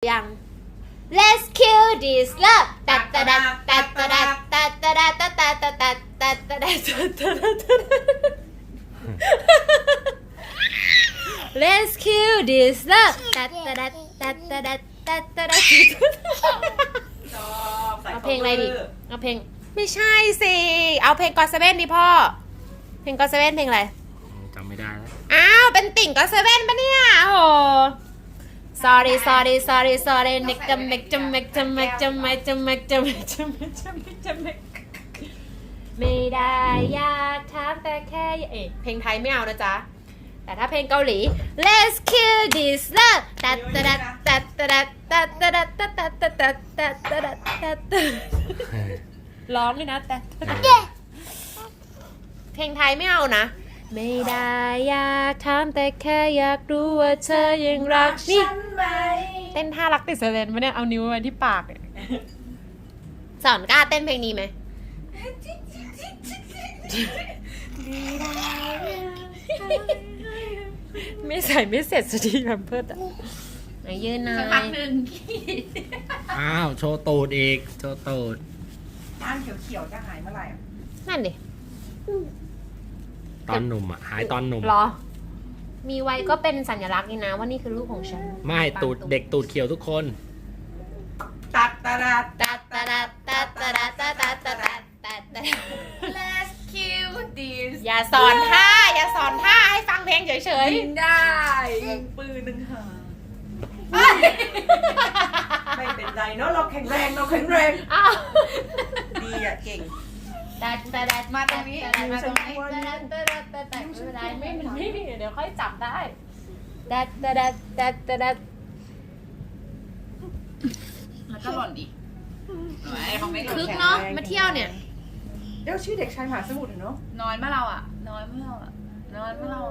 ยัง Let's kill this love ตัดตัดตัดตัดตัดตัดตัดตัดตัดตัดตัดตัดตัด Let's kill this love ตัดตัดตัดตัดตัดตัดเอาเพลงอะไรดิเอาเพลงไม่ใช่สิเอาเพลงก็อตเซเว่นดิพ่อเพลงก็อตเซเว่นเพลงอะไรจำไม่ได้แล้วอ้าวเป็นติ่งก็อตเซเว่นปะเนี่ยโอ้ sorry sorry sorry sorry เน็กจำเน็กจำเน็กจำเน็กจำเน็กจำเน็กจำเน็กจำเน็กจำเน็กจำเน็กไม่ได้อยากถามแต่แค่เพลงไทยไม่เอานะจ๊ะแต่ถ้าเพลงเกาหลี Let's kill this love ตัดตัดตัดตัดตัดตัดตัดตัดตัดตัดตัดตัดตัดตัดร้องด้วยนะแต่เพลงไทยไม่เอานะไม่ได้อยากถามแต่แค่อยากรู้ว่าเธอยังรักนี่เต้นท่ารักติดเซเลนมาเนี่ยเอานิ้วไว้ที่ปากเนี่ยสอนกล้าเต้นเพลงนี้ไหมไม่ใส่ไม่เสร็จสักทีแบบเพิดอ่ะยืนนานพักหนึ่งอ้าวโชว์ตูดอีกโชว์ตูดด้านเขียวๆจะหายเมื่อไหร่นั่นดิตอนหนุ่มอ่ะหายตอนหนุ่มหรอมีไว้ก็เป็นสัญลักษณ์นี่นะว่านี่คือลูกของฉันไม่ตูดเด็กตูดเขียวทุกคนตัดตัดตัดตัดตัดตัดตัดตัดตัดตัดตัด Let's kill this อย่าสอนท่าอย่าสอนท่าให้ฟังเพลงเฉยๆได้ปืนหนึ่งหาไม่เป็นไรเนาะเราแข็งแรงเราแข็งแรงดีอ่ะเก่งตัดมาตรงนี้มาตรงนี้ตัดไม่เป็นไรไม่มีเดี๋ยวค่อยจับได้ตัดแล้วก็หล่อนดิคึกเนาะมาเที่ยวเนี่ยเดี๋ยวชื่อเด็กชายมหาสมุทรเนาะนอนเมื่อเราอ่ะนอนเมื่อเราอ่ะนอนเมื่อเรา